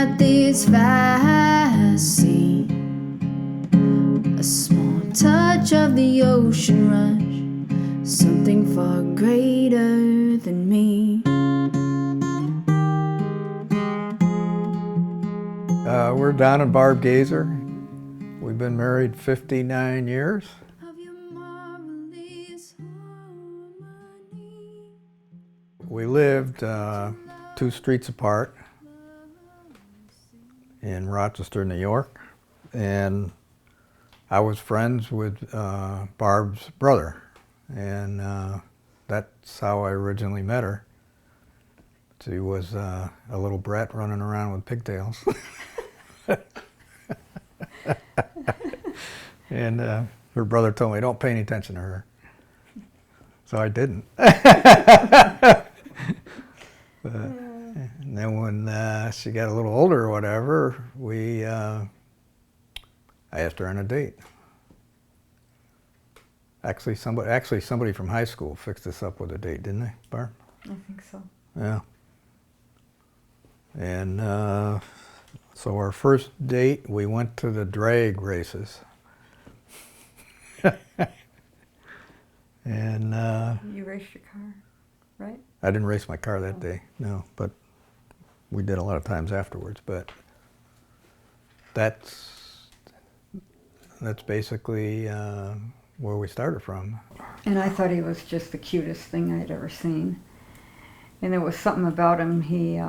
at this vast sea, a small touch of the ocean rush, something far greater than me. We're Don and Barb Gazer. We've been married 59 years. Of your marvelous harmony. We lived 2 streets apart in Rochester, New York, and I was friends with Barb's brother, and that's how I originally met her. She was a little brat running around with pigtails. And her brother told me, don't pay any attention to her. So I didn't. And then when she got a little older or whatever, I asked her on a date. Actually, somebody from high school fixed us up with a date, didn't they, Barb? I think so. Yeah. And so our first date, we went to the drag races. And You raced your car, right? I didn't race my car that day, no, but we did a lot of times afterwards. But that's basically where we started from. And I thought he was just the cutest thing I'd ever seen. And there was something about him, he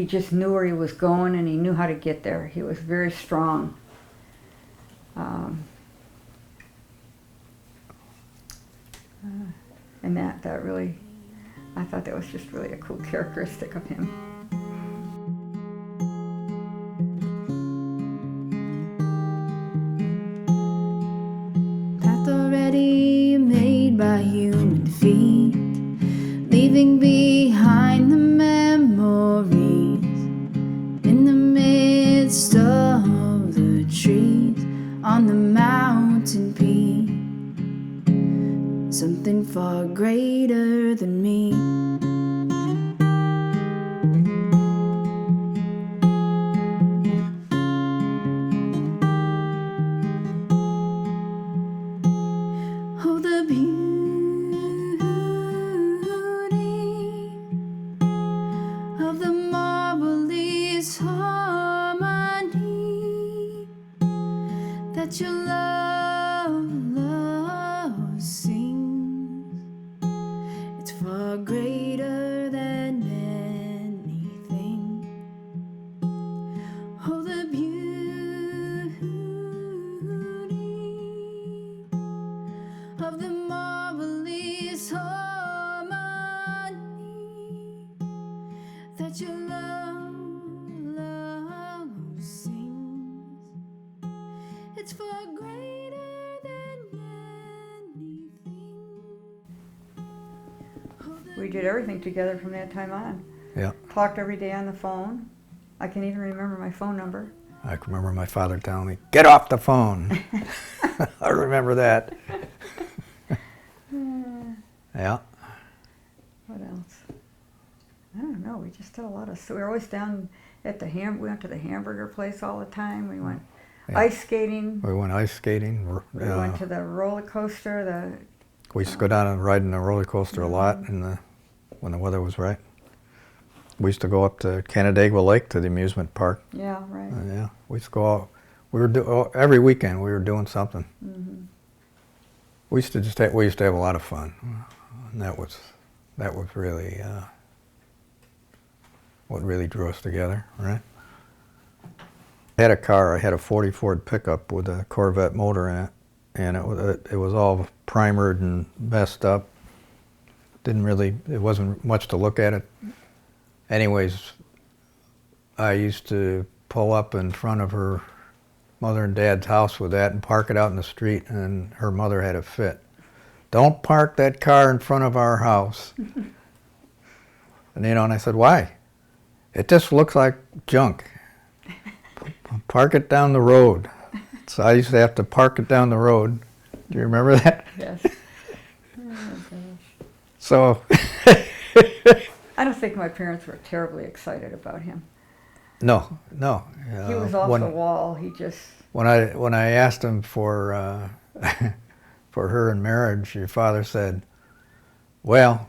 just knew where he was going and he knew how to get there. He was very strong. And that really, I thought that was just really a cool characteristic of him. Path already made by human feet, leaving behind the memories in the midst of the trees on the mountain peak. Something far greater than me. Oh, the beauty of the marvelous harmony that your love sings. It's far greater than anything. Oh, the beauty of the marvelous harmony that your love sings. It's far greater than anything. We did everything together from that time on. Yeah. Talked every day on the phone. I can even remember my phone number. I can remember my father telling me, get off the phone. I remember that. Yeah. What else? I don't know. We just did a lot of. So we were always down at the we went to the hamburger place all the time. We went ice skating. We went ice skating. We went to the roller coaster. We used to go down and ride in the roller coaster a lot when the weather was right. We used to go up to Canandaigua Lake to the amusement park. Yeah, right. Yeah, we used to go out. Every weekend we were doing something. Mm-hmm. We used to have a lot of fun, and that was really what really drew us together, right? I had a car. I had a 40 Ford pickup with a Corvette motor in it, and it was all primered and messed up. It wasn't much to look at it. Anyways, I used to pull up in front of her mother and dad's house with that and park it out in the street, and her mother had a fit. Don't park that car in front of our house. And I said, why? It just looks like junk. Park it down the road. So I used to have to park it down the road. Do you remember that? Yes. Oh, gosh. So I don't think my parents were terribly excited about him. No. He was off the wall. He just... When I asked him for for her in marriage, your father said, "Well,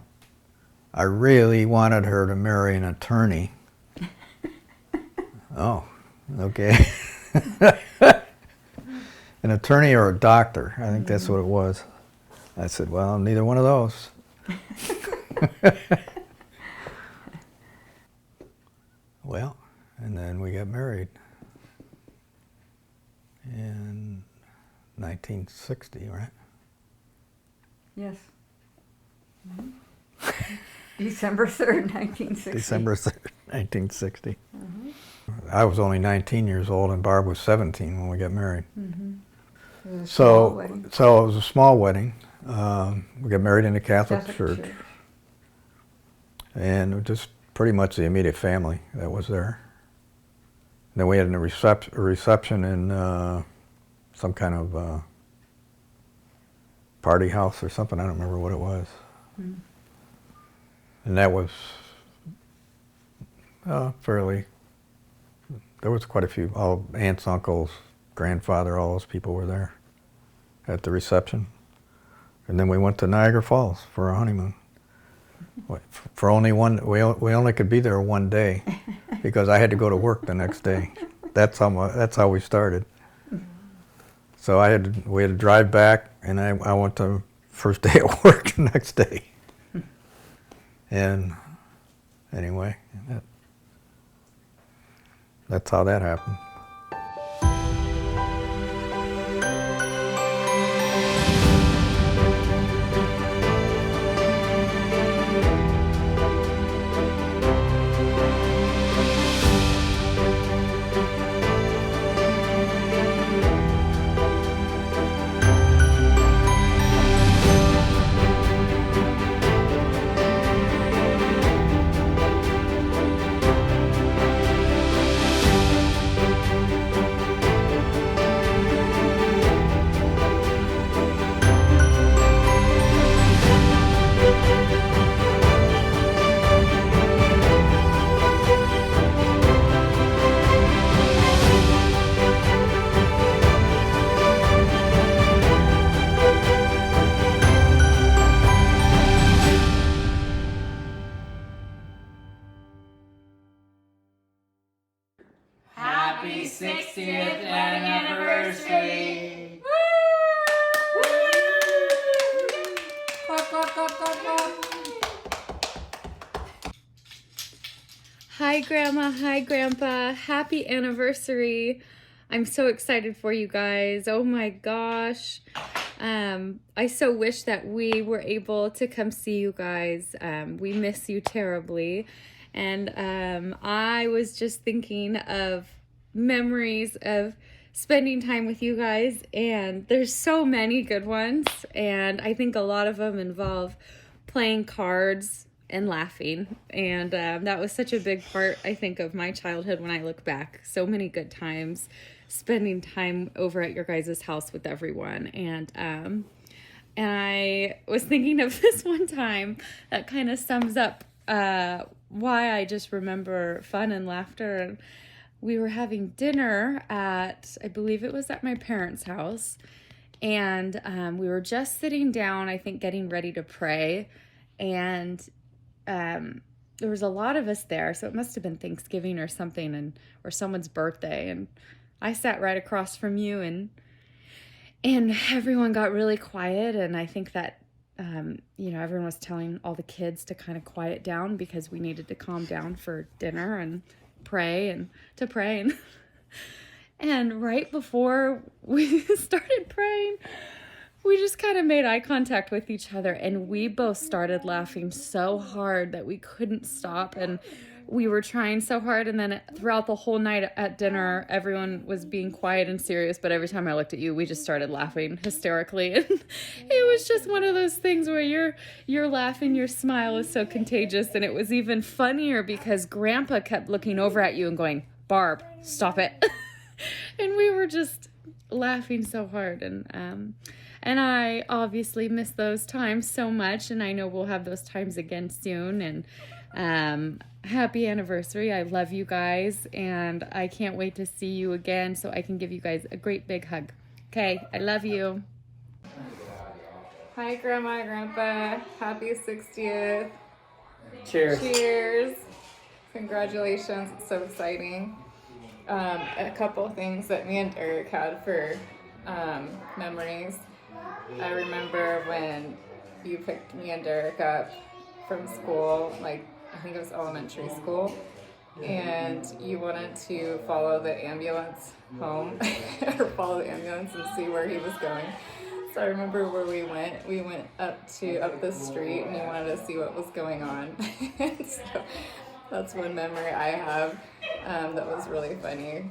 I really wanted her to marry an attorney." Oh, okay. An attorney or a doctor? I think that's what it was. I said, "Well, neither one of those." Well, and then we got married in 1960, right? Yes. December 3rd, 1960. December 3rd, 1960. I was only 19 years old and Barb was 17 when we got married. It was a small So wedding. it was a small wedding. We got married in the Catholic Church. And it was just pretty much the immediate family that was there. Then we had a reception in some kind of party house or something. I don't remember what it was. And that was fairly, there was quite a few, all aunts, uncles, grandfather, all those people were there at the reception. And then we went to Niagara Falls for our honeymoon. For only one, we only could be there one day because I had to go to work the next day. That's how we started. So we had to drive back, and I went to first day at work the next day. And anyway, that's how that happened. Happy 60th anniversary! Hi, Grandma. Hi, Grandpa. Happy anniversary. I'm so excited for you guys. Oh my gosh. I so wish that we were able to come see you guys. We miss you terribly. And I was just thinking of memories of spending time with you guys, and there's so many good ones, and I think a lot of them involve playing cards and laughing, and that was such a big part, I think, of my childhood when I look back. So many good times spending time over at your guys' house with everyone, and I was thinking of this one time that kind of sums up why I just remember fun and laughter. And we were having dinner at, I believe it was at my parents' house, and we were just sitting down, I think getting ready to pray, and there was a lot of us there, so it must have been Thanksgiving or something, or someone's birthday, and I sat right across from you, and everyone got really quiet, and I think that everyone was telling all the kids to kind of quiet down because we needed to calm down for dinner and pray. And right before we started praying, we just kind of made eye contact with each other, and we both started laughing so hard that we couldn't stop, and we were trying so hard. And then throughout the whole night at dinner, everyone was being quiet and serious, but every time I looked at you, we just started laughing hysterically. And it was just one of those things where you're laughing, your smile is so contagious. And it was even funnier because Grandpa kept looking over at you and going, "Barb, stop it." And we were just laughing so hard. And I obviously miss those times so much, and I know we'll have those times again soon. And Happy anniversary. I love you guys, and I can't wait to see you again so I can give you guys a great big hug. Okay, I love you. Hi, Grandma and Grandpa. Happy 60th. Cheers. Cheers. Congratulations. It's so exciting. A couple things that me and Eric had for memories. I remember when you picked me and Derek up from school, like I think it was elementary school, and you wanted to follow the ambulance home or follow the ambulance and see where he was going. So I remember where we went. We went up the street, and you wanted to see what was going on. So that's one memory I have that was really funny.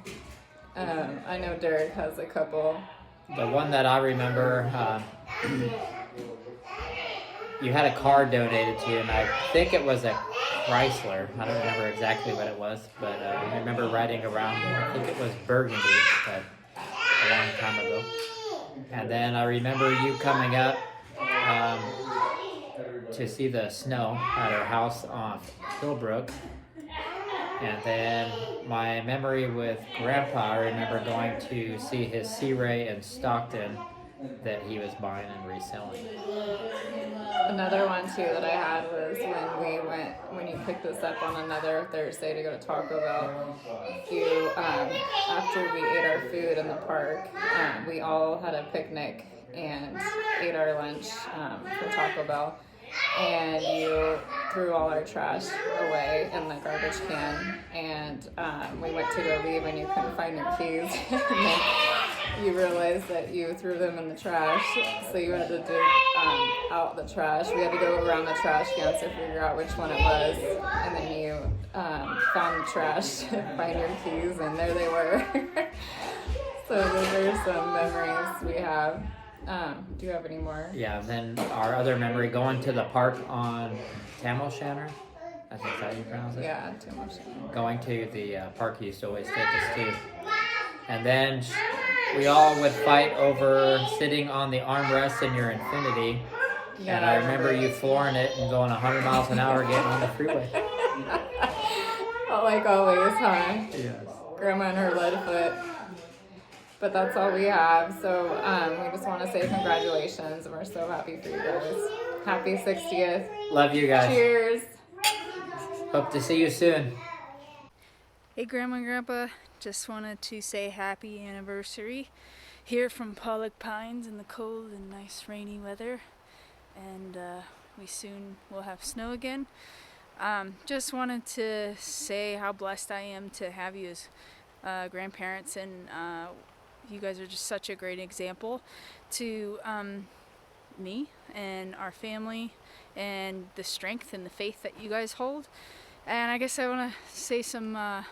I know Derek has a couple. The one that I remember, you had a car donated to you, and I think it was a Chrysler. I don't remember exactly what it was, but I remember riding around. I think it was Burgundy, but a long time ago. And then I remember you coming up to see the snow at our house off Hillbrook. And then my memory with Grandpa, I remember going to see his Sea Ray in Stockton that he was buying and reselling. Another one too that I had was when you picked us up on another Thursday to go to Taco Bell. You after we ate our food in the park, we all had a picnic and ate our lunch for Taco Bell, and you threw all our trash away in the garbage can, and we went to go leave and you couldn't find your keys. And then you realized that you threw them in the trash, so you had to dig out the trash. We had to go around the trash cans to figure out which one it was, and then you found the trash to find your keys, and there they were. So those are some memories we have. Do you have any more? Yeah, then our other memory, going to the park on Tamil Shanner. I think that's how you pronounce it. Yeah, too much. Going to the park he used to always take us to. And then we all would fight over sitting on the armrest in your Infinity. Yeah, and I remember you flooring it and going 100 miles an hour getting on the freeway. Like always, huh? Yes. Grandma and her lead foot. But that's all we have. So we just want to say congratulations, and we're so happy for you guys. Happy 60th. Love you guys. Cheers. Hope to see you soon. Hey Grandma and Grandpa, just wanted to say happy anniversary here from Pollock Pines in the cold and nice rainy weather, and we soon will have snow again. Just wanted to say how blessed I am to have you as grandparents, and you guys are just such a great example to me and our family, and the strength and the faith that you guys hold. And I guess I want to say some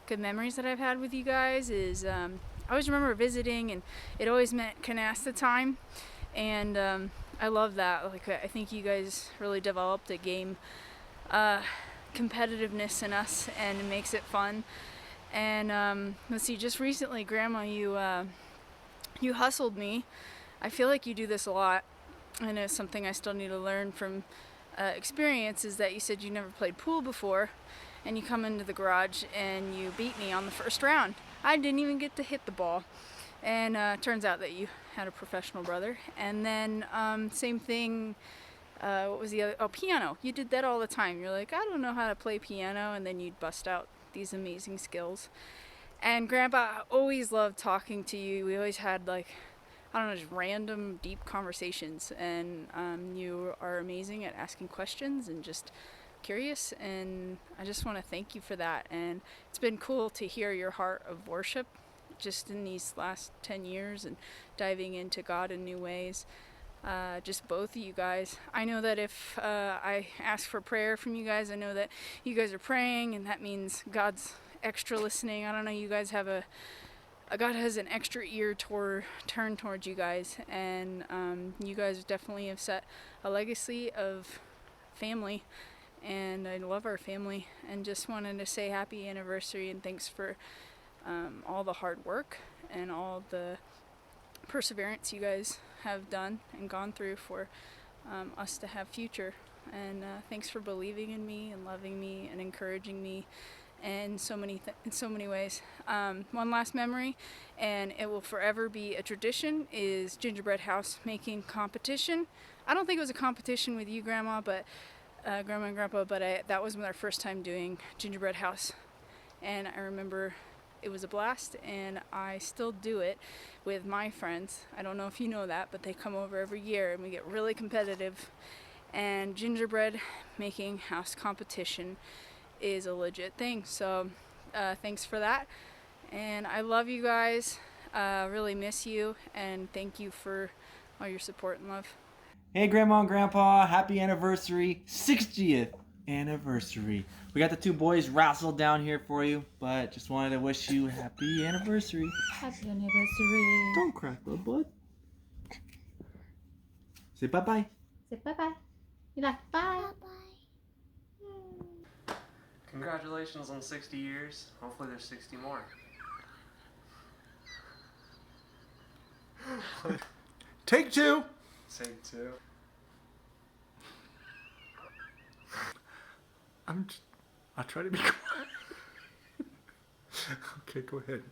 good memories that I've had with you guys is I always remember visiting, and it always meant canasta time, and I love that. Like, I think you guys really developed a game competitiveness in us, and it makes it fun. And let's see, just recently, Grandma, you hustled me. I feel like you do this a lot, and it's something I still need to learn from experience, is that you said you never played pool before, and you come into the garage and you beat me on the first round. I didn't even get to hit the ball, and turns out that you had a professional brother. And then same thing, what was the other? Oh, piano. You did that all the time. You're like, I don't know how to play piano, and then you'd bust out these amazing skills. And Grandpa, I always loved talking to you. We always had, like, I don't know, just random deep conversations, and you are amazing at asking questions and just curious, and I just want to thank you for that. And it's been cool to hear your heart of worship just in these last 10 years and diving into God in new ways. Just both of you guys. I know that if I ask for prayer from you guys, I know that you guys are praying, and that means God's extra listening. I don't know, you guys have God has an extra ear turned towards you guys, and you guys definitely have set a legacy of family, and I love our family, and just wanted to say happy anniversary, and thanks for all the hard work and all the perseverance you guys have done and gone through for us to have future And thanks for believing in me and loving me and encouraging me in so many ways. One last memory, and it will forever be a tradition, is gingerbread house making competition. I don't think it was a competition with you, Grandma, but Grandma and Grandpa, but that was our first time doing gingerbread house, and I remember it was a blast, and I still do it with my friends. I don't know if you know that, but they come over every year and we get really competitive, and gingerbread making house competition is a legit thing. So thanks for that, and I love you guys, really miss you, and thank you for all your support and love. Hey, Grandma and Grandpa, happy anniversary, 60th anniversary. We got the two boys wrestled down here for you, but just wanted to wish you happy anniversary. Happy anniversary. Don't crack, little bud. Say bye-bye. Say bye-bye. You like bye. Congratulations on 60 years. Hopefully there's 60 more. Take two. Take two. I'll try to be quiet. Okay, go ahead.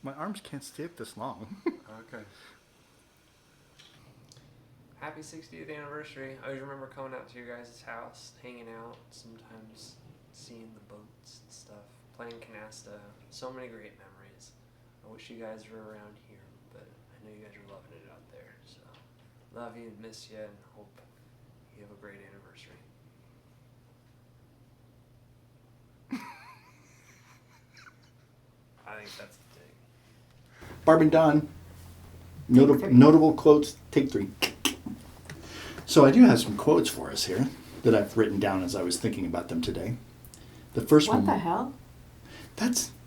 My arms can't stay up this long. Okay. Happy 60th anniversary. I always remember coming out to your guys' house, hanging out, sometimes seeing the boats and stuff, playing canasta. So many great memories. I wish you guys were around here, but I know you guys are loving it out there. So, love you and miss you, and hope you have a great anniversary. I think that's the thing. Barb and Don, notable quotes, take three. So I do have some quotes for us here that I've written down as I was thinking about them today. The first one. What the hell?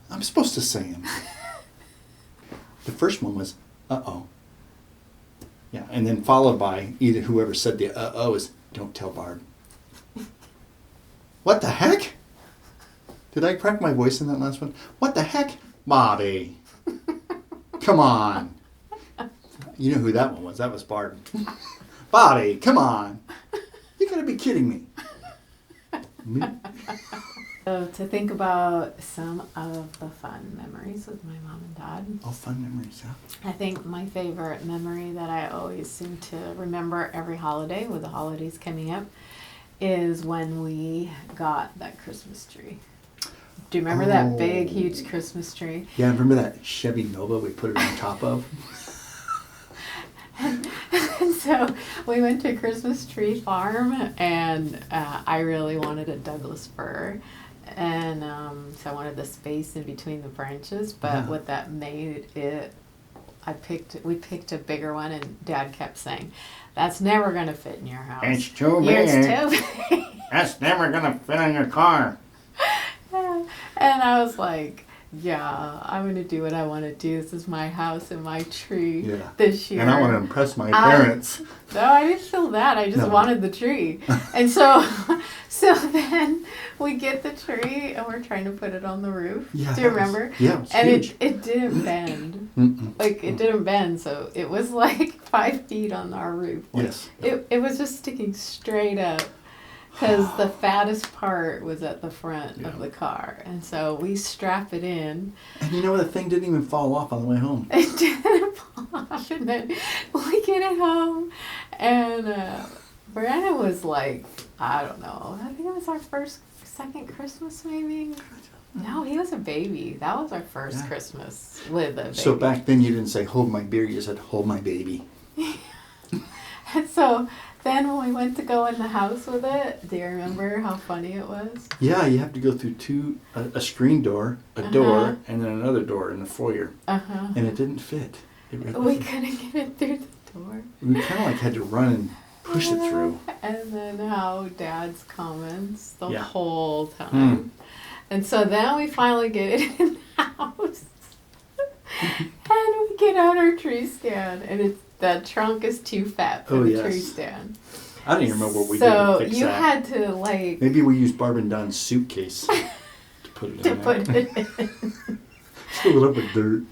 I'm supposed to say them. The first one was, uh-oh. Yeah, and then followed by either whoever said the uh-oh is, don't tell Barb. What the heck? Did I crack my voice in that last one? What the heck? Bobby. Come on. You know who that one was. That was Barb. Bobby, come on. You gotta be kidding me. So to think about some of the fun memories with my mom and dad. Oh, fun memories, huh? I think my favorite memory that I always seem to remember every holiday, with the holidays coming up, is when we got that Christmas tree. Do you remember that big, huge Christmas tree? Yeah, I remember that Chevy Nova we put it on top of. And so we went to Christmas Tree Farm, and I really wanted a Douglas fir. And so I wanted the space in between the branches, but what that made it, we picked a bigger one, and Dad kept saying, that's never going to fit in your house. It's too big. It's too big. That's never going to fit in your car. And I was like, yeah, I'm going to do what I want to do. This is my house and my tree this year. And I want to impress my parents. No, I didn't feel that. I just wanted the tree. And so then we get the tree and we're trying to put it on the roof. Yeah, do you remember? Yeah, and huge. it didn't bend. Like, it didn't bend, so it was like 5 feet on our roof. Yes. It was just sticking straight up. Because the fattest part was at the front of the car. And so we strap it in. And you know what? The thing didn't even fall off on the way home. It didn't fall off. And then we get it home. And Brandon was like, I don't know. I think it was our second Christmas maybe. No, he was a baby. That was our first Christmas with a baby. So back then you didn't say, hold my beer. You said, hold my baby. And so then when we went to go in the house with it, do you remember how funny it was? Yeah, you have to go through a screen door, a door, and then another door in the foyer. And it didn't fit. We couldn't get it through the door. We kind of like had to run and push it through. And then how Dad's comments the whole time. And so then we finally get it in the house. And we get out our tree stand, and the trunk is too fat for the tree stand. I don't even remember what we did to fix that. So you had to like... Maybe we used Barb and Don's suitcase to put it in there. Put it in. Fill it up with dirt.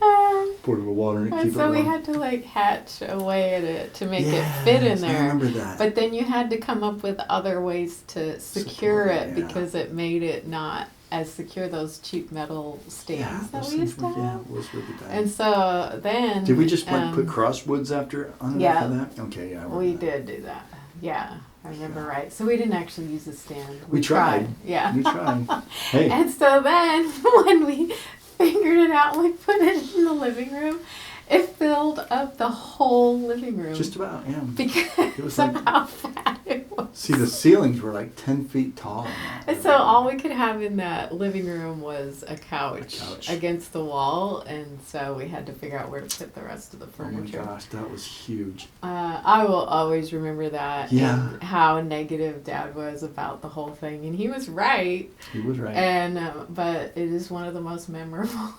portable water and And keep it so we warm. had to like hatch away at it to make it Yes, fit in I there. remember that. But then you had to come up with other ways to secure Support it it, yeah. because it made it not as secure, those cheap metal stands that those we things used to were, yeah, have. those were the best. And so then Did we just like put crosswoods after on yeah. for that? Okay, yeah. I remember we that. did do that. Yeah, I remember right. So we didn't actually use a stand. We tried. Yeah. We tried. Hey. And so then when we figured it out, we put it in the living room. It filled up the whole living room. Just about, yeah. Because It was of like- how fat it was. See, the ceilings were like 10 feet tall. And so all we could have in that living room was a couch, A couch. against the wall, and so we had to figure out where to put the rest of the Oh my furniture. gosh, that was huge. I will always remember that Yeah. and how negative Dad was about the whole thing, and he was right. He was right. And but it is one of the most memorable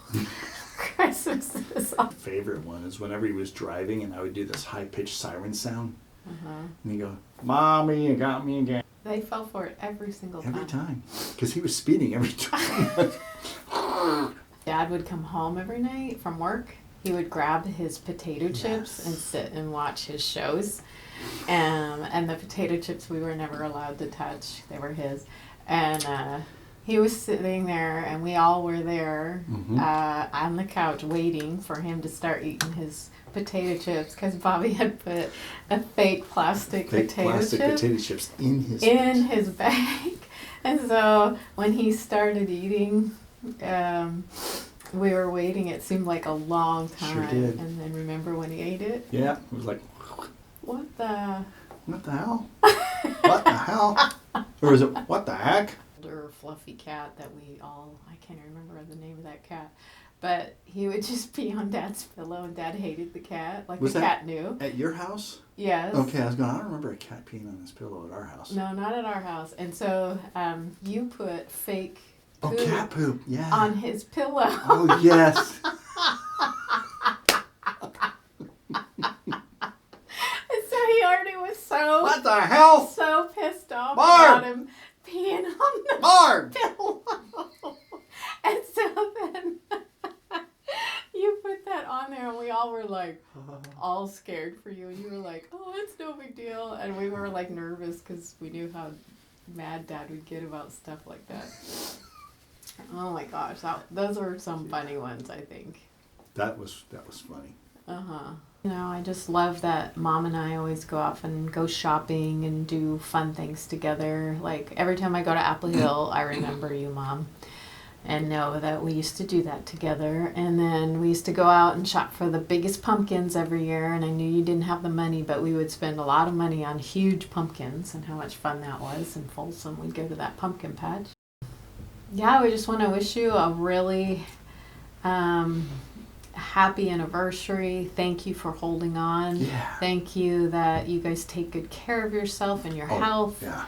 Christmases. My favorite one is whenever he was driving and I would do this high-pitched siren sound. And he'd go, Mommy, you got me again. They fell for it every single Every time. Because he was speeding every time. Dad would come home every night from work. He would grab his potato chips and sit and watch his shows. And the potato chips we were never allowed to touch. They were his. And he was sitting there, and we all were there on the couch waiting for him to start eating his potato chips because Bobby had put a fake plastic potato chips in his in his bag. And so when he started eating, we were waiting. It seemed like a long time. Sure did. And then remember when he ate it? Yeah, it was like, What the? what the hell? What the hell? Or was it, what the heck? Older fluffy cat that we all, I can't remember the name of that cat. But he would just pee on Dad's pillow, and Dad hated the cat. Like Was the that cat knew. At your house? Yes. Okay, I was going, I don't remember a cat peeing on his pillow at our house. No, not at our house. And so you put fake Oh, poop cat poop, yeah. on his pillow. Oh, yes. And so he already was so What the hell? so pissed off Barb! about him peeing on the Barb! pillow. And so then you put that on there, and we all were like all scared for you, and you were like, oh, it's no big deal. And we were like nervous because we knew how mad Dad would get about stuff like that. Oh my gosh, those were some funny ones, I think. That was funny. You know, I just love that Mom and I always go off and go shopping and do fun things together. Like every time I go to Apple Hill, I remember you, Mom, and know that we used to do that together. And then we used to go out and shop for the biggest pumpkins every year. And I knew you didn't have the money, but we would spend a lot of money on huge pumpkins, and how much fun that was. In Folsom, we'd go to that pumpkin patch. Yeah, we just want to wish you a really happy anniversary. Thank you for holding on. Yeah. Thank you that you guys take good care of yourself and your health. Yeah.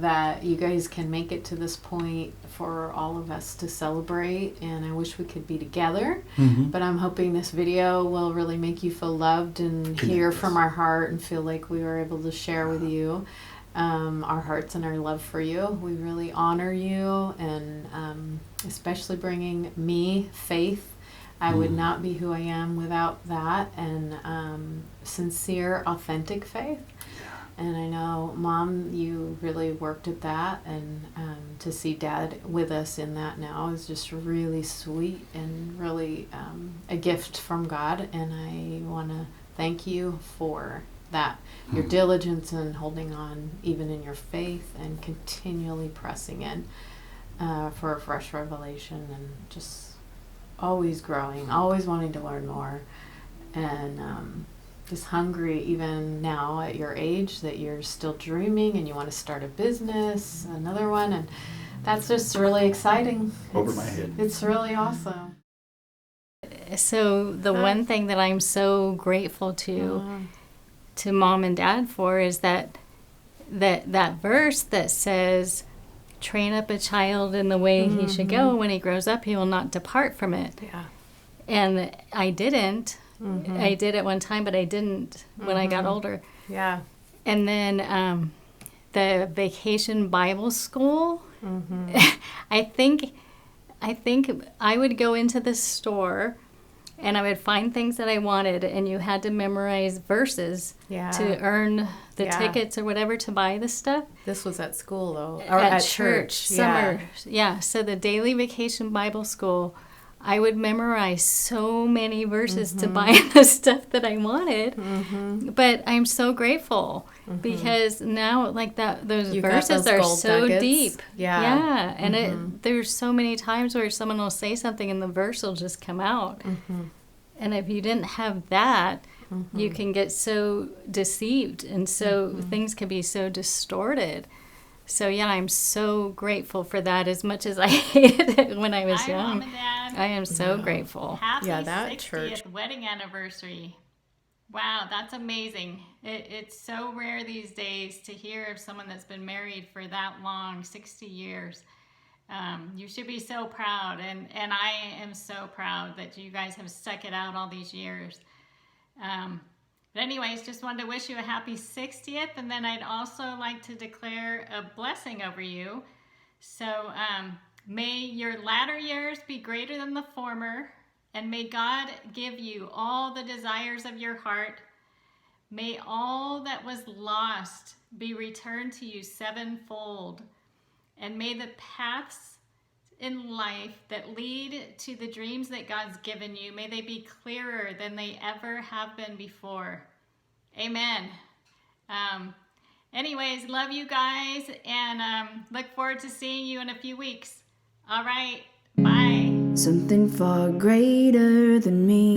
That you guys can make it to this point for all of us to celebrate. And I wish we could be together. But I'm hoping this video will really make you feel loved and hear from our heart and feel like we were able to share with you our hearts and our love for you. We really honor you, and especially bringing me faith. I would not be who I am without that, and sincere, authentic faith. And I know, Mom, you really worked at that, and to see Dad with us in that now is just really sweet and really a gift from God. And I want to thank you for that, your diligence in holding on even in your faith and continually pressing in for a fresh revelation, and just always growing, always wanting to learn more, and just hungry even now at your age that you're still dreaming and you want to start a business, another one, and that's just really exciting. Over my head. It's really awesome. So the one thing that I'm so grateful to Mom and Dad for is that verse that says, train up a child in the way he should go. When he grows up, he will not depart from it. Yeah. And I didn't. I did at one time, but I didn't when I got older. Yeah. And then the Vacation Bible School, I think I would go into the store and I would find things that I wanted, and you had to memorize verses to earn the tickets or whatever to buy the stuff. This was at school, though. Or at church. Summer. Yeah. So the daily vacation Bible school, I would memorize so many verses to buy the stuff that I wanted. But I'm so grateful because now, like those verses are so nuggets. deep. Yeah. And there's so many times where someone will say something and the verse will just come out. And if you didn't have that, you can get so deceived, and so things can be so distorted. So yeah, I'm so grateful for that. As much as I hated it when I was young, Mom and Dad. I am so grateful. Happy that 60th church wedding anniversary. Wow, that's amazing. It's so rare these days to hear of someone that's been married for that long, 60 years. You should be so proud, and I am so proud that you guys have stuck it out all these years. But anyways, just wanted to wish you a happy 60th, and then I'd also like to declare a blessing over you. So may your latter years be greater than the former, and may God give you all the desires of your heart. May all that was lost be returned to you sevenfold, and may the paths in life that lead to the dreams that God's given you, may they be clearer than they ever have been before. Amen. Anyways, love you guys, and look forward to seeing you in a few weeks. All right, bye. Something far greater than me